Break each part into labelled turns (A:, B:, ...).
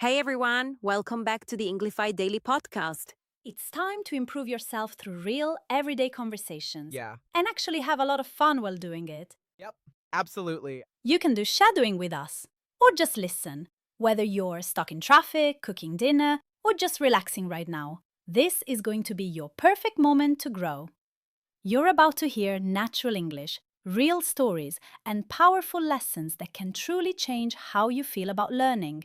A: Hey everyone, welcome back to the Englify Daily Podcast.
B: It's time to improve yourself through real, everyday conversations
C: Yeah.
B: and actually have a lot of fun while doing it.
C: Yep. Absolutely.
B: You can do shadowing with us or just listen, whether you're stuck in traffic, cooking dinner, or just relaxing right now. This is going to be your perfect moment to grow. You're about to hear natural English, real stories, and powerful lessons that can truly change how you feel about learning.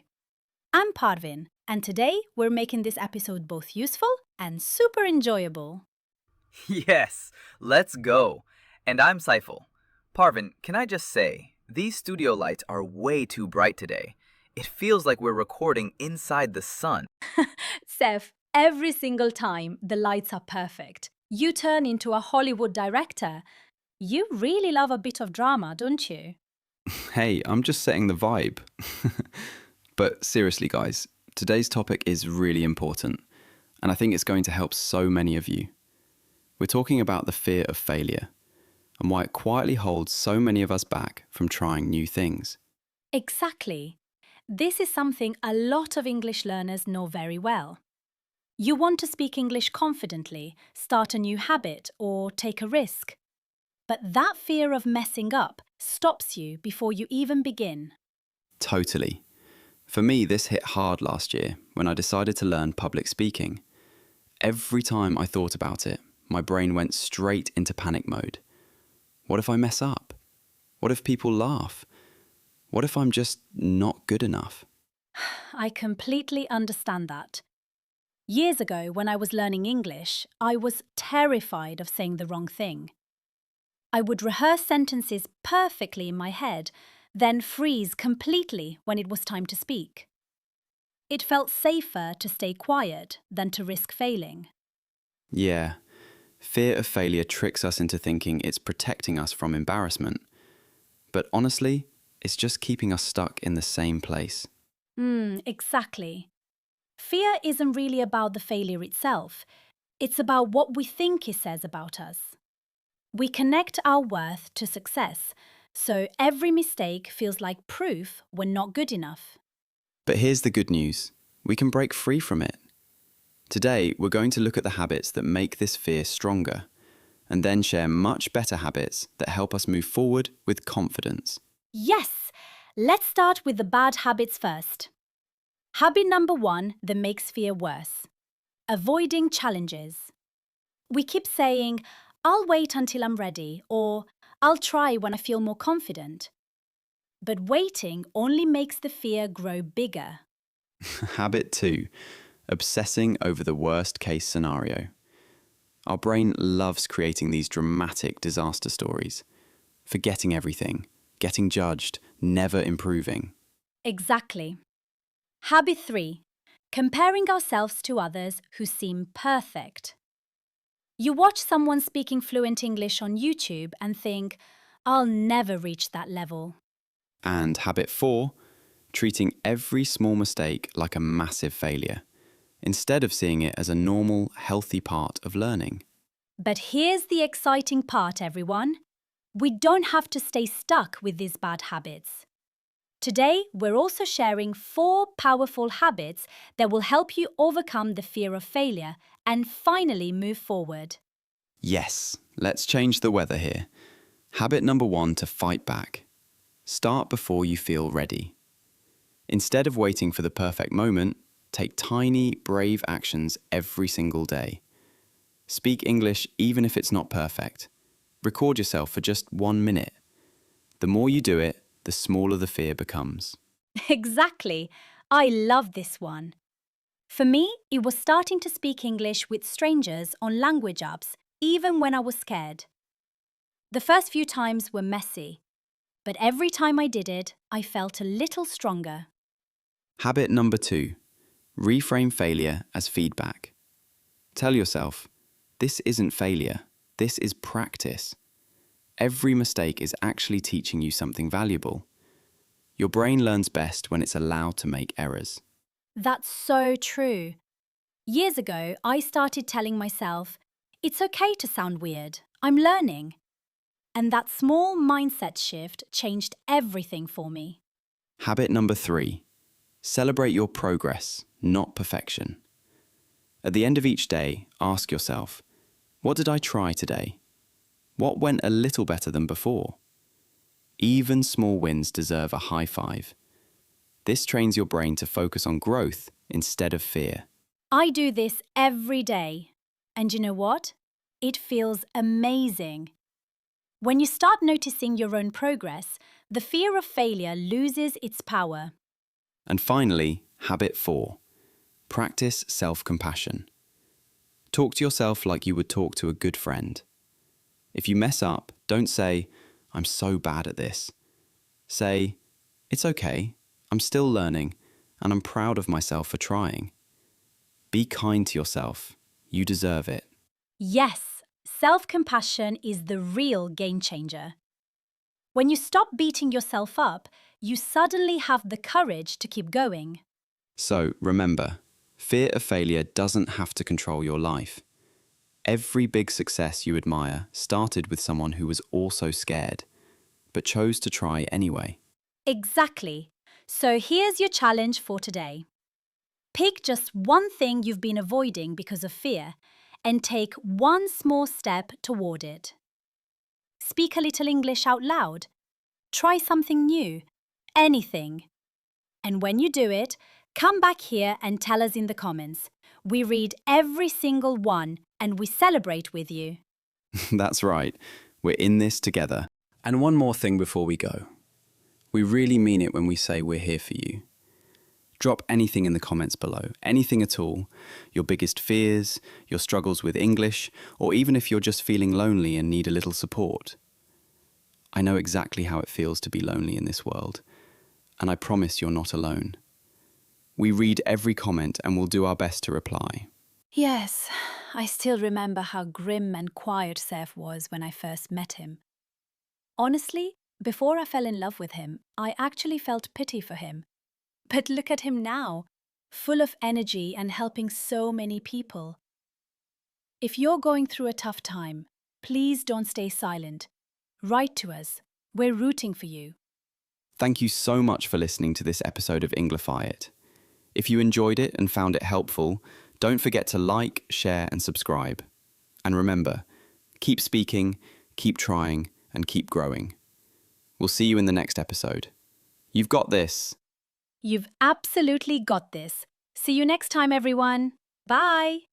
B: I'm Parvin, and today we're making this episode both useful and super enjoyable.
D: Yes, let's go. And I'm Saiful. Parvin, can I just say, these studio lights are way too bright today. It feels like we're recording inside the sun.
B: Seth, every single time the lights are perfect, you turn into a Hollywood director. You really love a bit of drama, don't you?
E: Hey, I'm just setting the vibe. But seriously, guys, today's topic is really important, and I think it's going to help so many of you. We're talking about the fear of failure and why it quietly holds so many of us back from trying new things.
B: Exactly. This is something a lot of English learners know very well. You want to speak English confidently, start a new habit, or take a risk. But that fear of messing up stops you before you even begin.
E: Totally. For me, this hit hard last year when I decided to learn public speaking. Every time I thought about it, my brain went straight into panic mode. What if I mess up? What if people laugh? What if I'm just not good enough?
B: I completely understand that. Years ago, when I was learning English, I was terrified of saying the wrong thing. I would rehearse sentences perfectly in my head, then freeze completely when it was time to speak. It felt safer to stay quiet than to risk failing.
E: Yeah, fear of failure tricks us into thinking it's protecting us from embarrassment. But honestly, it's just keeping us stuck in the same place.
B: Exactly. Fear isn't really about the failure itself, it's about what we think it says about us. We connect our worth to success, so every mistake feels like proof we're not good enough.
E: But here's the good news. We can break free from it. Today, we're going to look at the habits that make this fear stronger, and then share much better habits that help us move forward with confidence.
B: Yes! Let's start with the bad habits first. Habit number 1 that makes fear worse: avoiding challenges. We keep saying, I'll wait until I'm ready, or I'll try when I feel more confident. But waiting only makes the fear grow bigger.
E: Habit 2. Obsessing over the worst case scenario. Our brain loves creating these dramatic disaster stories. Forgetting everything, getting judged, never improving.
B: Exactly. Habit 3. Comparing ourselves to others who seem perfect. You watch someone speaking fluent English on YouTube and think, I'll never reach that level.
E: And habit 4. Treating every small mistake like a massive failure, instead of seeing it as a normal, healthy part of learning.
B: But here's the exciting part, everyone. We don't have to stay stuck with these bad habits. Today, we're also sharing 4 powerful habits that will help you overcome the fear of failure and finally move forward.
E: Yes, let's change the weather here. Habit number 1 to fight back. Start before you feel ready. Instead of waiting for the perfect moment, take tiny, brave actions every single day. Speak English even if it's not perfect. Record yourself for just 1 minute. The more you do it, the smaller the fear becomes.
B: Exactly. I love this one. For me, it was starting to speak English with strangers on language apps, even when I was scared. The first few times were messy, but every time I did it, I felt a little stronger.
E: Habit number 2. Reframe failure as feedback. Tell yourself, this isn't failure, this is practice. Every mistake is actually teaching you something valuable. Your brain learns best when it's allowed to make errors.
B: That's so true. Years ago, I started telling myself, it's okay to sound weird, I'm learning. And that small mindset shift changed everything for me.
E: Habit number 3. Celebrate your progress, not perfection. At the end of each day, ask yourself, what did I try today? What went a little better than before? Even small wins deserve a high five. This trains your brain to focus on growth instead of fear.
B: I do this every day. And you know what? It feels amazing. When you start noticing your own progress, the fear of failure loses its power.
E: And finally, habit 4. Practice self-compassion. Talk to yourself like you would talk to a good friend. If you mess up, don't say, I'm so bad at this. Say, it's okay, I'm still learning, and I'm proud of myself for trying. Be kind to yourself. You deserve it.
B: Yes, self-compassion is the real game changer. When you stop beating yourself up, you suddenly have the courage to keep going.
E: So remember, fear of failure doesn't have to control your life. Every big success you admire started with someone who was also scared, but chose to try anyway.
B: Exactly. So here's your challenge for today. Pick just one thing you've been avoiding because of fear and take one small step toward it. Speak a little English out loud. Try something new. Anything. And when you do it, come back here and tell us in the comments. We read every single one and we celebrate with you.
E: That's right. We're in this together. And one more thing before we go. We really mean it when we say we're here for you. Drop anything in the comments below, anything at all. Your biggest fears, your struggles with English, or even if you're just feeling lonely and need a little support. I know exactly how it feels to be lonely in this world, and I promise you're not alone. We read every comment and we'll do our best to reply.
B: Yes, I still remember how grim and quiet Seth was when I first met him. Honestly, before I fell in love with him, I actually felt pity for him. But look at him now, full of energy and helping so many people. If you're going through a tough time, please don't stay silent. Write to us. We're rooting for you.
E: Thank you so much for listening to this episode of Englify It. If you enjoyed it and found it helpful, don't forget to like, share and subscribe. And remember, keep speaking, keep trying and keep growing. We'll see you in the next episode. You've got this.
B: You've absolutely got this. See you next time, everyone. Bye.